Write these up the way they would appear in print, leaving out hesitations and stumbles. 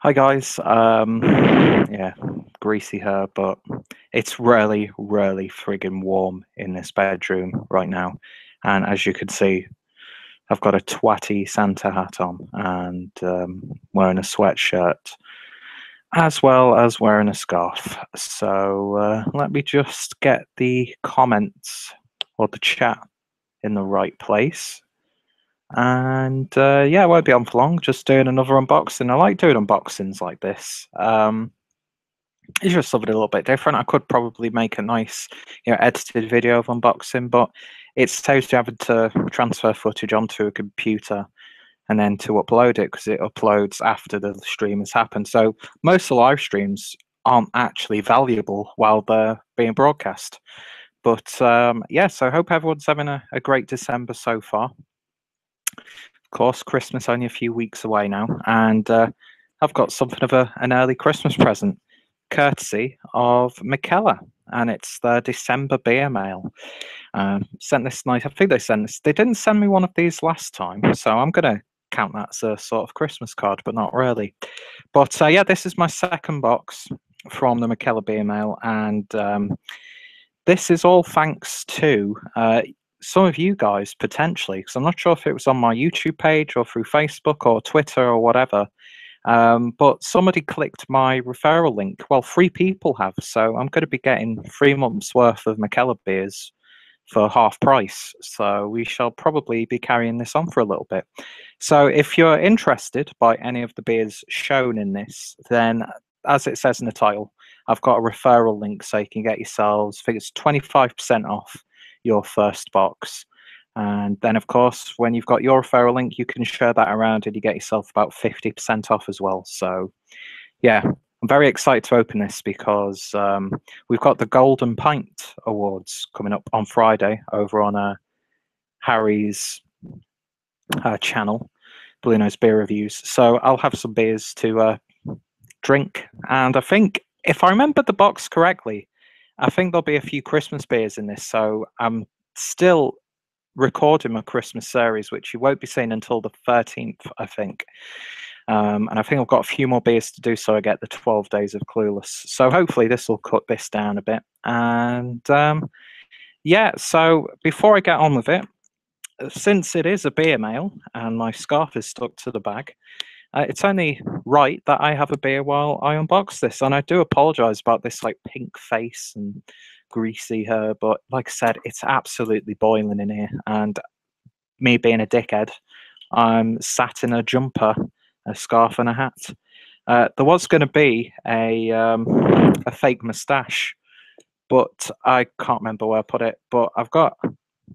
Hi guys. Yeah, greasy hair, but it's really, really friggin' warm in this bedroom right now. And as you can see, I've got a twatty Santa hat on and wearing a sweatshirt, as well as wearing a scarf. So let me just get the comments or the chat in the right place. And yeah, I won't be on for long. Just doing another unboxing. I like doing unboxings like this. It's just something a little bit different. I could probably make a nice, edited video of unboxing, but it saves you having to transfer footage onto a computer and then to upload it because it uploads after the stream has happened. So most of the live streams aren't actually valuable while they're being broadcast. But yeah, so I hope everyone's having a great December so far. Of course, Christmas only a few weeks away now, and I've got something of an early Christmas present, courtesy of Mikkeller, and it's the December beer mail. Sent this night. I think they sent this. They didn't send me one of these last time, so I'm gonna count that as a sort of Christmas card, but not really. But yeah, this is my second box from the Mikkeller beer mail, and this is all thanks to some of you guys potentially, because I'm not sure if it was on my YouTube page or through Facebook or Twitter or whatever. But somebody clicked my referral link. Well, 3 people have, so I'm going to be getting 3 months worth of Mikkeller beers for half price. So we shall probably be carrying this on for a little bit. So if you're interested by any of the beers shown in this, then as it says in the title, I've got a referral link so you can get yourselves, I think it's 25% off your first box. And then, of course, when you've got your referral link, you can share that around and you get yourself about 50% off as well. So, yeah, I'm very excited to open this because we've got the Golden Pint Awards coming up on Friday over on Harry's channel, Blue Nose Beer Reviews. So I'll have some beers to drink. And I think, if I remember the box correctly, I think there'll be a few Christmas beers in this. So I'm still recording my Christmas series, which you won't be seeing until the 13th, I think. And I think I've got a few more beers to do so I get the 12 days of Clueless. So hopefully this will cut this down a bit. And yeah, so before I get on with it, since it is a beer mail and my scarf is stuck to the bag, it's only right that I have a beer while I unbox this. And I do apologize about this like pink face and greasy hair, but like I said, it's absolutely boiling in here. And me being a dickhead, I'm sat in a jumper, a scarf, and a hat. There was going to be a fake moustache, but I can't remember where I put it. But I've got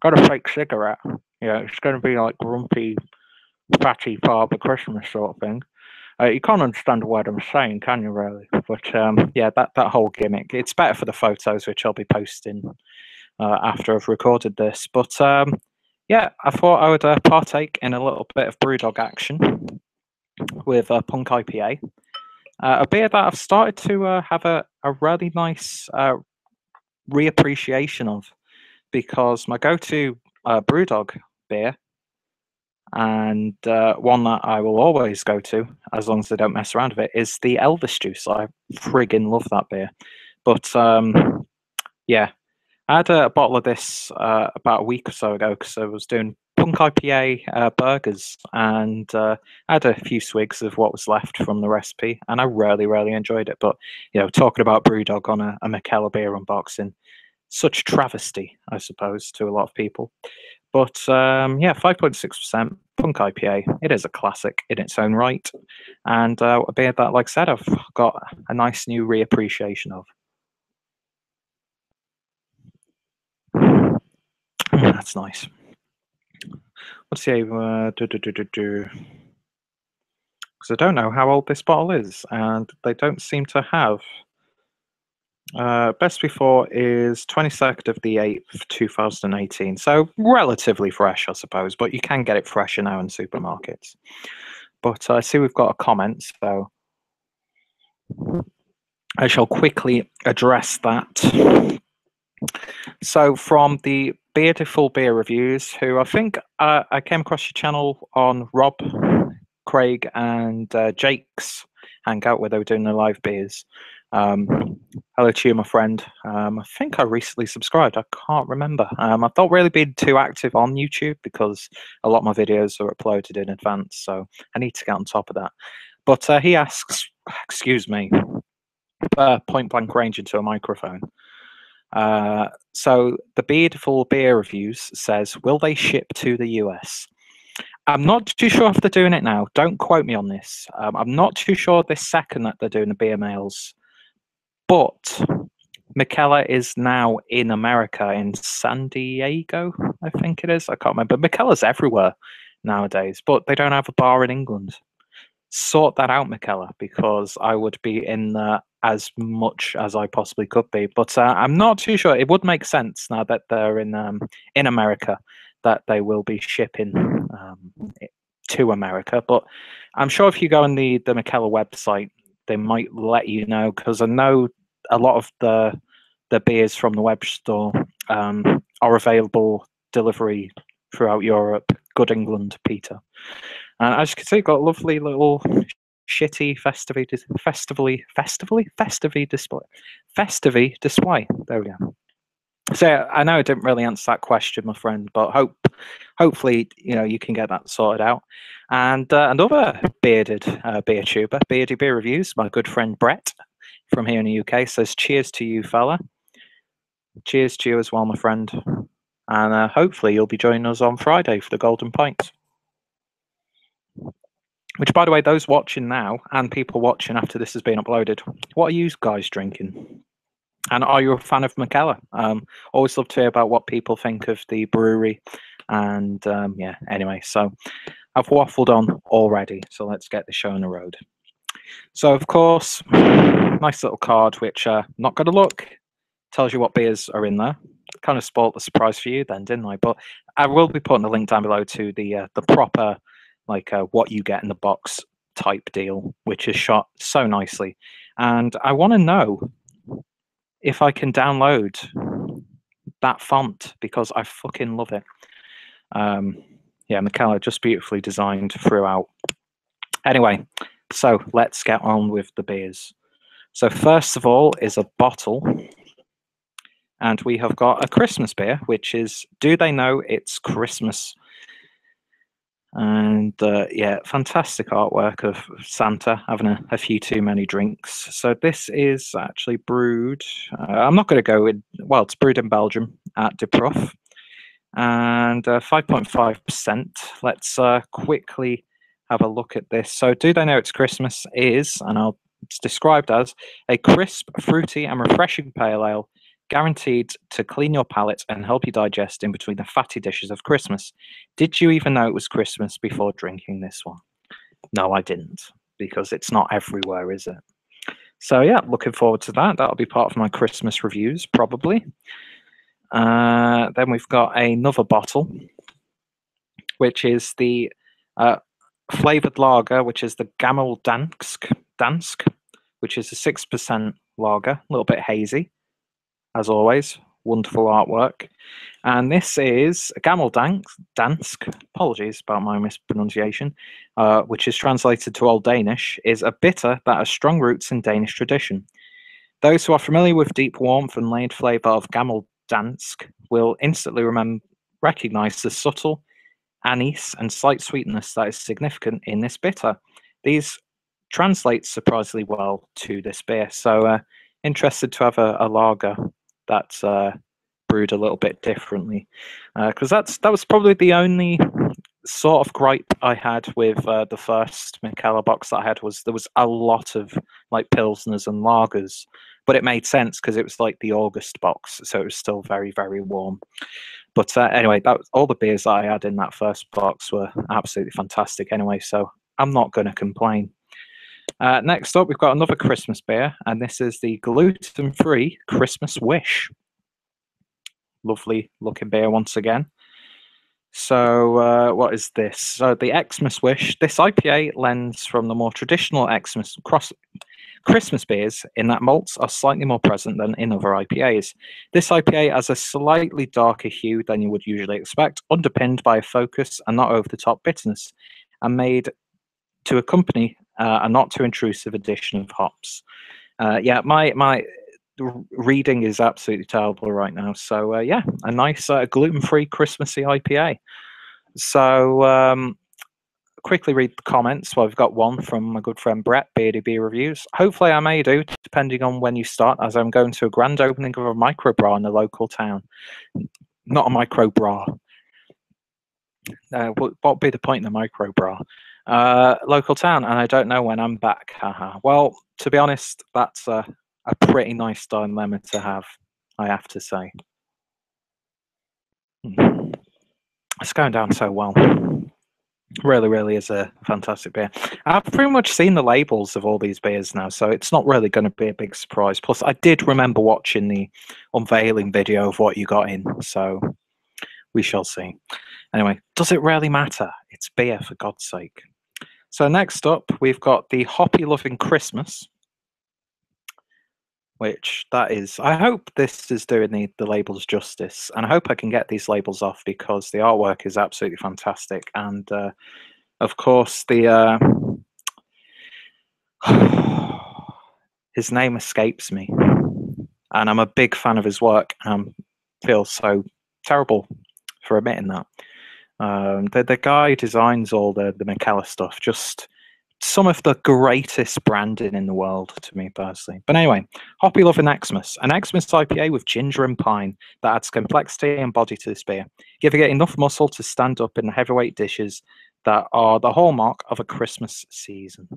a fake cigarette. Yeah, it's going to be like grumpy, fatty Father Christmas sort of thing. You can't understand a word I'm saying, can you, really? But yeah, that whole gimmick. It's better for the photos, which I'll be posting after I've recorded this. But yeah, I thought I would partake in a little bit of Brewdog action with Punk IPA. A beer that I've started to have a really nice reappreciation of, because my go-to Brewdog beer, and one that I will always go to as long as they don't mess around with it, is the Elvis Juice. I friggin' love that beer. But yeah, I had a bottle of this about a week or so ago because I was doing Punk IPA burgers, and I had a few swigs of what was left from the recipe, and I really, really enjoyed it. But talking about Brewdog on a Mikkeller beer unboxing, such travesty, I suppose, to a lot of people. But yeah, 5.6% Punk IPA. It is a classic in its own right, and a beer that, like I said, I've got a nice new reappreciation of. That's nice. Let's see. Because I don't know how old this bottle is, and they don't seem to have. Best before is 22nd of the 8th, 2018. So relatively fresh, I suppose, but you can get it fresher now in supermarkets. But I see we've got a comment, so I shall quickly address that. So from the Beautiful Beer Reviews, who I think I came across your channel on Rob, Craig, and Jake's out where they were doing the live beers. Hello to you, my friend. I think I recently subscribed. I can't remember. I've not really been too active on YouTube because a lot of my videos are uploaded in advance, so I need to get on top of that. But he asks, excuse me, point blank range into a microphone. So the Beardful Beer Reviews says, will they ship to the US? I'm not too sure if they're doing it now. Don't quote me on this. I'm not too sure this second that they're doing the beer mails. But Mikkeller is now in America, in San Diego, I think it is. I can't remember. Mikkeller's everywhere nowadays, but they don't have a bar in England. Sort that out, Mikkeller, because I would be in there as much as I possibly could be. But I'm not too sure. It would make sense now that they're in America that they will be shipping to America. But I'm sure if you go on the Mikkeller website, they might let you know, because I know a lot of the beers from the web store are available delivery throughout Europe. Good England, Peter. And as you can see, got a lovely little shitty festivity display. There we go. So I know I didn't really answer that question, my friend, but hopefully you can get that sorted out. And another bearded beer tuber, Beardy Beer Reviews, my good friend Brett from here in the UK, says, cheers to you, fella. Cheers to you as well, my friend. And hopefully you'll be joining us on Friday for the Golden Pint. Which, by the way, those watching now and people watching after this has been uploaded, what are you guys drinking? And are you a fan of Mikkeller? Always love to hear about what people think of the brewery. And yeah, anyway, so I've waffled on already. So let's get the show on the road. So, of course, nice little card, which not going to look, tells you what beers are in there. Kind of spoiled the surprise for you then, didn't I? But I will be putting the link down below to the proper, like what you get in the box type deal, which is shot so nicely. And I want to know if I can download that font, because I fucking love it. Yeah, Mikkeller, just beautifully designed throughout. Anyway, so let's get on with the beers. So first of all is a bottle. And we have got a Christmas beer, which is Do They Know It's Christmas? And yeah, fantastic artwork of Santa having a few too many drinks. So this is actually brewed, I'm not going to go with, well, it's brewed in Belgium at De Proef. And 5.5%. Let's quickly have a look at this. So Do They Know It's Christmas is, and it's described as, a crisp, fruity and refreshing pale ale, guaranteed to clean your palate and help you digest in between the fatty dishes of Christmas. Did you even know it was Christmas before drinking this one? No, I didn't, because it's not everywhere, is it? So yeah, looking forward to that. That'll be part of my Christmas reviews, probably. Then we've got another bottle, which is the flavored lager, which is the Gamel Dansk, which is a 6% lager, a little bit hazy. As always, wonderful artwork. And this is Gamel Dansk, apologies about my mispronunciation, which is translated to Old Danish, is a bitter that has strong roots in Danish tradition. Those who are familiar with deep warmth and layered flavour of Gamel Dansk will instantly recognize the subtle anise and slight sweetness that is significant in this bitter. These translate surprisingly well to this beer. So interested to have a lager that's brewed a little bit differently, because that was probably the only sort of gripe I had with the first Mikkeller box that I had, was there was a lot of like pilsners and lagers, but it made sense because it was like the August box, so it was still very, very warm. But anyway, that was, all the beers that I had in that first box were absolutely fantastic anyway, so I'm not going to complain. Next up, we've got another Christmas beer, and this is the gluten-free Christmas Wish. Lovely looking beer once again. So what is this? So the Xmas Wish. This IPA lends from the more traditional Christmas beers in that malts are slightly more present than in other IPAs. This IPA has a slightly darker hue than you would usually expect, underpinned by a focus and not over-the-top bitterness, and made to accompany a not too intrusive addition of hops. Yeah, my reading is absolutely terrible right now. So yeah, a nice gluten-free Christmassy IPA. So quickly read the comments. Well, we've got one from my good friend Brett, Beardy Beer Reviews. Hopefully I may do, depending on when you start, as I'm going to a grand opening of a micro bra in a local town. Not a micro bra. What would be the point in a micro bra? Local town, and I don't know when I'm back. Haha. Well, to be honest, that's a pretty nice dilemma to have, I have to say. It's going down so well. Really, really is a fantastic beer. I've pretty much seen the labels of all these beers now, so it's not really going to be a big surprise. Plus, I did remember watching the unveiling video of what you got in, so we shall see. Anyway, does it really matter? It's beer, for God's sake. So next up, we've got the Hoppy Loving Christmas, which that is, I hope this is doing the labels justice, and I hope I can get these labels off because the artwork is absolutely fantastic. And of course, the his name escapes me, and I'm a big fan of his work. I feel so terrible for admitting that. The guy designs all the Mikkeller stuff, just some of the greatest branding in the world to me personally. But anyway, Hoppy Loving Xmas, an Xmas IPA with ginger and pine that adds complexity and body to this beer, giving it enough muscle to stand up in the heavyweight dishes that are the hallmark of a Christmas season.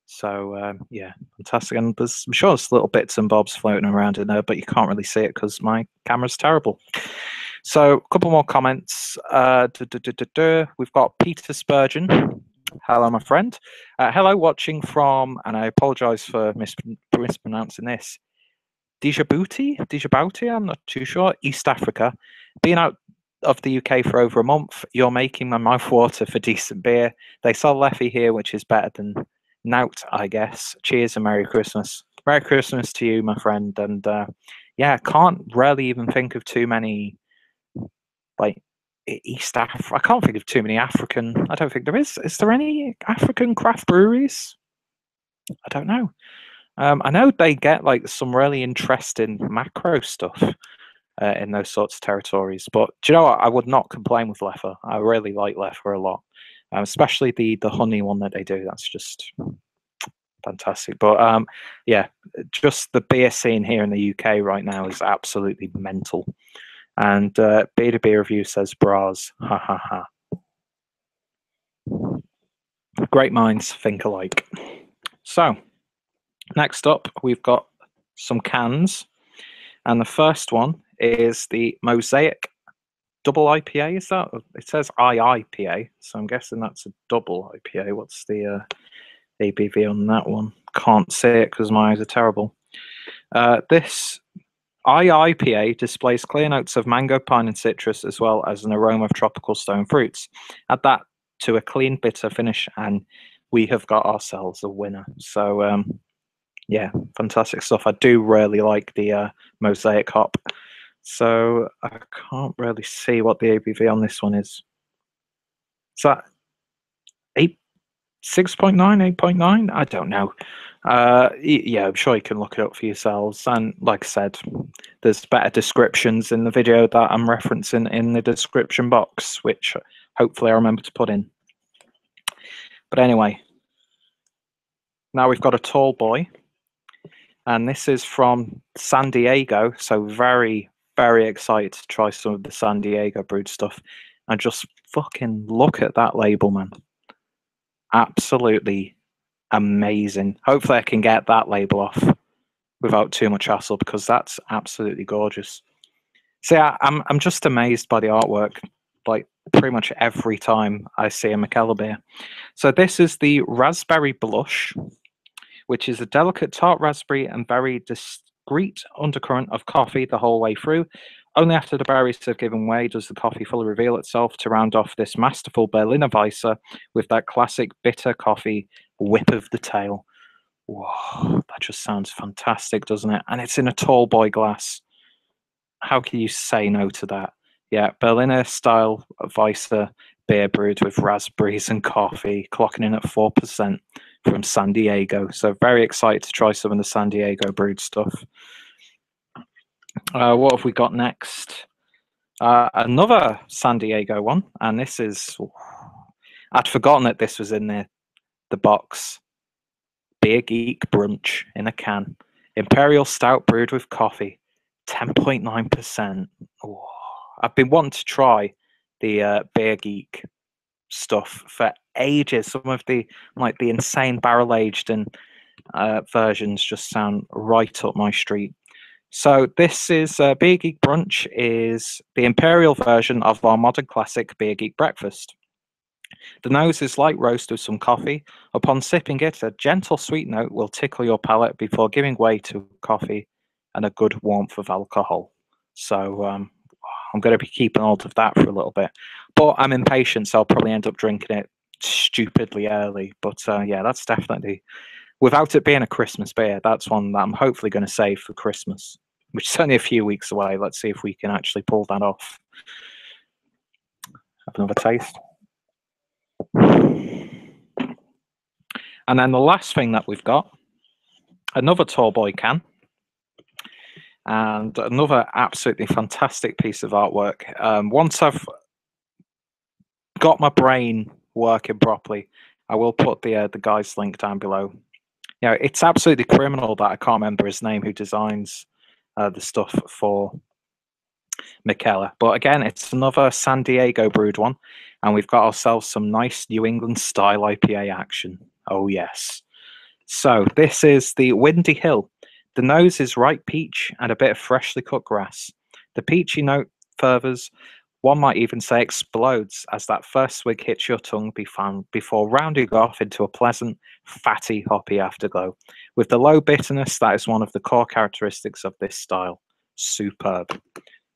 So yeah, fantastic. And I'm sure there's little bits and bobs floating around in there, but you can't really see it because my camera's terrible. So a couple more comments. We've got Peter Spurgeon. Hello, my friend. Hello, watching from, and I apologize for mispronouncing this, Djibouti, I'm not too sure, East Africa. Being out of the UK for over a month, you're making my mouth water for decent beer. They sell Leffy here, which is better than Nout, I guess. Cheers and Merry Christmas. Merry Christmas to you, my friend. And yeah, I can't really even think of too many, like, East Africa. I can't think of too many African. I don't think there is. Is there any African craft breweries? I don't know. I know they get like some really interesting macro stuff in those sorts of territories. But do you know what? I would not complain with Leffer. I really like Leffer a lot, especially the honey one that they do. That's just fantastic. But yeah, just the beer scene here in the UK right now is absolutely mental. And Beer Review says bras. Ha ha ha. Great minds think alike. So, next up, we've got some cans. And the first one is the Mosaic Double IPA. Is that? It says IIPA. So I'm guessing that's a double IPA. What's the ABV on that one? Can't see it because my eyes are terrible. This IIPA displays clear notes of mango, pine, and citrus, as well as an aroma of tropical stone fruits. Add that to a clean, bitter finish, and we have got ourselves a winner. So, yeah, fantastic stuff. I do really like the Mosaic hop. So I can't really see what the ABV on this one is. Is that 6.9, 8.9? I don't know. Yeah, I'm sure you can look it up for yourselves. And like I said, there's better descriptions in the video that I'm referencing in the description box, which hopefully I remember to put in. But anyway, now we've got a tall boy. And this is from San Diego. So very, very excited to try some of the San Diego brewed stuff. And just fucking look at that label, man. Absolutely amazing. Hopefully I can get that label off without too much hassle because that's absolutely gorgeous. See, I'm just amazed by the artwork, like pretty much every time I see a Mikkeller beer. So this is the Raspberry Blush, which is a delicate tart raspberry and very discreet undercurrent of coffee the whole way through. Only after the berries have given way does the coffee fully reveal itself to round off this masterful Berliner Weisse with that classic bitter coffee whip of the tail. Whoa, that just sounds fantastic, doesn't it? And it's in a tall boy glass. How can you say no to that? Yeah, Berliner style Weisse beer brewed with raspberries and coffee, clocking in at 4% from San Diego. So very excited to try some of the San Diego brewed stuff. What have we got next? Another San Diego one, and this is, I'd forgotten that this was in the box. Beer Geek Brunch in a can. Imperial Stout brewed with coffee, 10.9%. Oh, I've been wanting to try the Beer Geek stuff for ages. Some of the insane barrel aged and versions just sound right up my street. So this is Beer Geek Brunch is the imperial version of our modern classic Beer Geek breakfast. The nose is light roast with some coffee. Upon sipping it, a gentle sweet note will tickle your palate before giving way to coffee and a good warmth of alcohol. So I'm going to be keeping hold of that for a little bit. But I'm impatient, so I'll probably end up drinking it stupidly early. But yeah, that's definitely, without it being a Christmas beer, that's one that I'm hopefully going to save for Christmas, which is only a few weeks away. Let's see if we can actually pull that off. Have another taste. And then the last thing that we've got, another tall boy can, and another absolutely fantastic piece of artwork. Once I've got my brain working properly, I will put the guy's link down below. You know, it's absolutely criminal that I can't remember his name who designs the stuff for Mikkeller. But again, it's another San Diego brewed one, and we've got ourselves some nice New England style IPA action. Oh yes. So this is the Windy Hill. The nose is ripe peach and a bit of freshly cut grass. The peachy note fervors, one might even say explodes, as that first swig hits your tongue before rounding off into a pleasant, fatty, hoppy afterglow. With the low bitterness, that is one of the core characteristics of this style. Superb.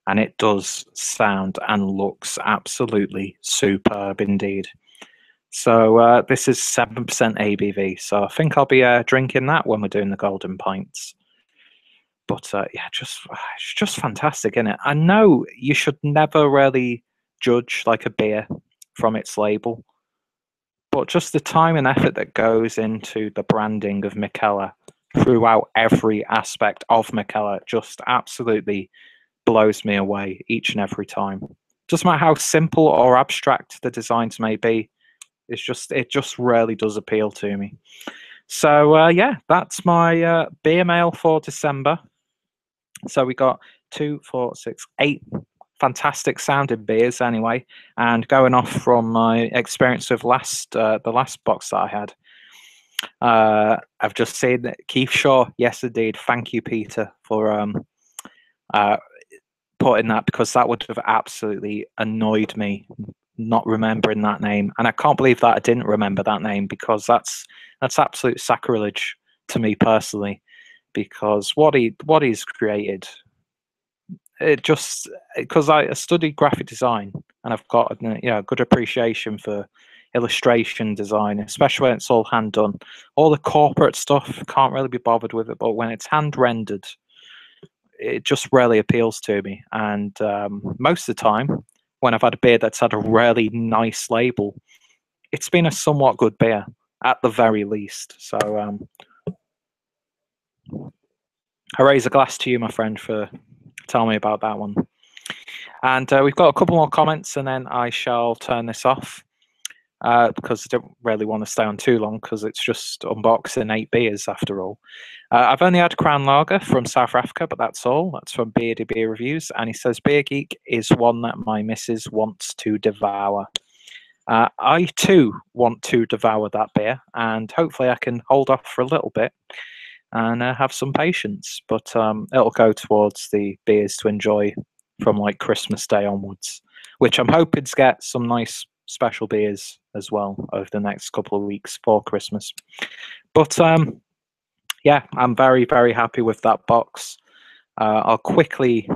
And it does sound and looks absolutely superb indeed. So this is 7% ABV. So I think I'll be drinking that when we're doing the Golden Pints. But yeah, it's just fantastic, isn't it? I know you should never really judge like a beer from its label, but just the time and effort that goes into the branding of Mikkeller throughout every aspect of Mikkeller just absolutely blows me away each and every time. Doesn't matter how simple or abstract the designs may be, it just really does appeal to me. So yeah, that's my beer mail for December. So we got 2, 4, 6, 8 fantastic sounding beers anyway. And going off from my experience of the last box that I had, I've just seen that Keith Shaw. Yes, indeed. Thank you, Peter, for putting that, because that would have absolutely annoyed me not remembering that name. And I can't believe that I didn't remember that name, because that's absolute sacrilege to me personally. Because what he's created, it just, because I studied graphic design and I've got a good appreciation for illustration design, especially when it's all hand done. All the corporate stuff, can't really be bothered with it, but when it's hand rendered, it just really appeals to me. And most of the time, when I've had a beer that's had a really nice label, it's been a somewhat good beer at the very least. So I raise a glass to you, my friend, for telling me about that one. And we've got a couple more comments, and then I shall turn this off, because I don't really want to stay on too long, because it's just unboxing 8 beers after all. I've only had Crown Lager from South Africa, but that's all. That's from Beardy Beer Reviews, and he says Beer Geek is one that my missus wants to devour. I too want to devour that beer, and hopefully I can hold off for a little bit and have some patience. But it'll go towards the beers to enjoy from like Christmas Day onwards, which I'm hoping to get some nice special beers as well over the next couple of weeks for Christmas. But yeah, I'm very, very happy with that box. I'll quickly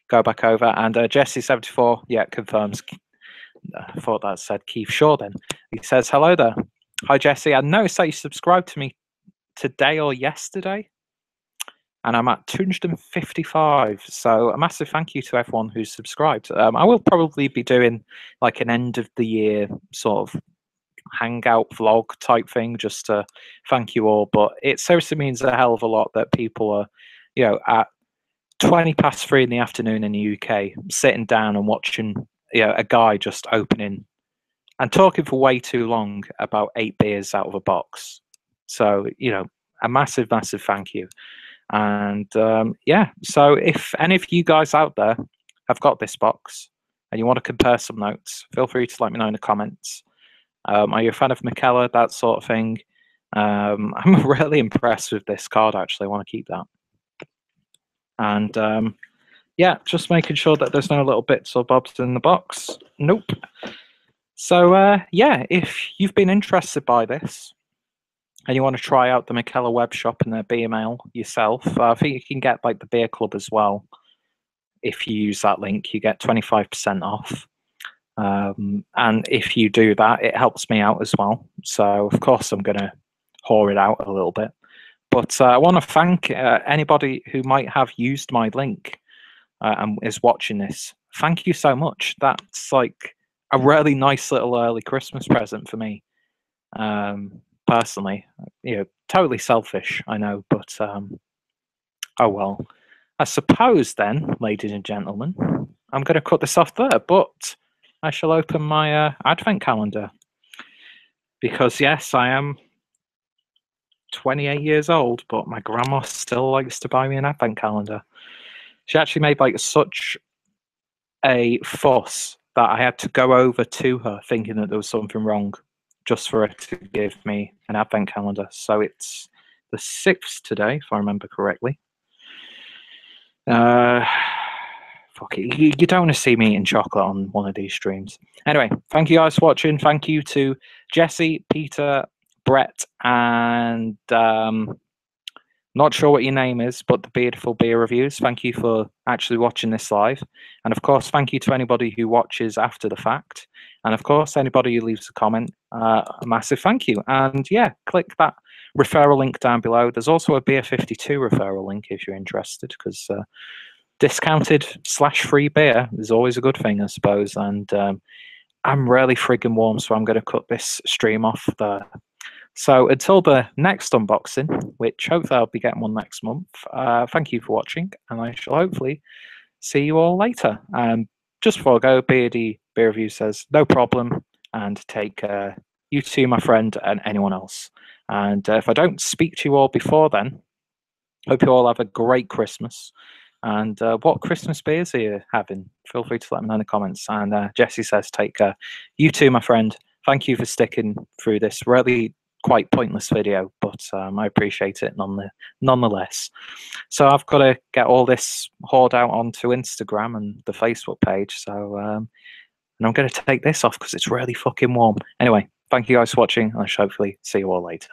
go back over, and Jesse74, yeah, confirms. I thought that said Keith Shaw then. He says, hello there. Hi, Jesse. I noticed that you subscribed to me today or yesterday, and I'm at 255. So a massive thank you to everyone who's subscribed. I will probably be doing like an end of the year sort of hangout vlog type thing just to thank you all. But it seriously means a hell of a lot that people are, at 3:20 in the afternoon in the UK, sitting down and watching, a guy just opening and talking for way too long about 8 beers out of a box. So, a massive, massive thank you. And so if any of you guys out there have got this box and you want to compare some notes, feel free to let me know in the comments. Are you a fan of Mikkeller, that sort of thing? I'm really impressed with this card, actually. I want to keep that. And just making sure that there's no little bits or bobs in the box. Nope. So if you've been interested by this and you want to try out the Mikkeller web shop and their beer mail yourself, I think you can get like the beer club as well. If you use that link, you get 25% off. And if you do that, it helps me out as well. So of course I'm going to whore it out a little bit. But I want to thank anybody who might have used my link and is watching this. Thank you so much. That's like a really nice little early Christmas present for me. Personally, totally selfish, I know, but oh well. I suppose then, ladies and gentlemen, I'm going to cut this off there, but I shall open my advent calendar because yes, I am 28 years old, but my grandma still likes to buy me an advent calendar. She actually made like such a fuss that I had to go over to her thinking that there was something wrong just for her to give me an advent calendar. So it's the 6th today, if I remember correctly. Fuck it. You don't want to see me eating chocolate on one of these streams. Anyway, thank you guys for watching. Thank you to Jesse, Peter, Brett, and not sure what your name is, but the Beautiful Beer Reviews. Thank you for actually watching this live. And of course, thank you to anybody who watches after the fact. And of course, anybody who leaves a comment, a massive thank you. And yeah, click that referral link down below. There's also a Beer 52 referral link if you're interested, because discounted/free beer is always a good thing, I suppose. And I'm really friggin' warm, so I'm going to cut this stream off there. So until the next unboxing, which hopefully I'll be getting one next month, thank you for watching, and I shall hopefully see you all later. Just before I go, Beardy Beer Review says, no problem, and take care. You too, my friend, and anyone else. And if I don't speak to you all before then, hope you all have a great Christmas. And what Christmas beers are you having? Feel free to let me know in the comments. And Jesse says, take care. You too, my friend. Thank you for sticking through this really quite pointless video, but I appreciate it nonetheless. So I've got to get all this hauled out onto Instagram and the Facebook page. So and I'm going to take this off because it's really fucking warm. Anyway, thank you guys for watching. I shall hopefully see you all later.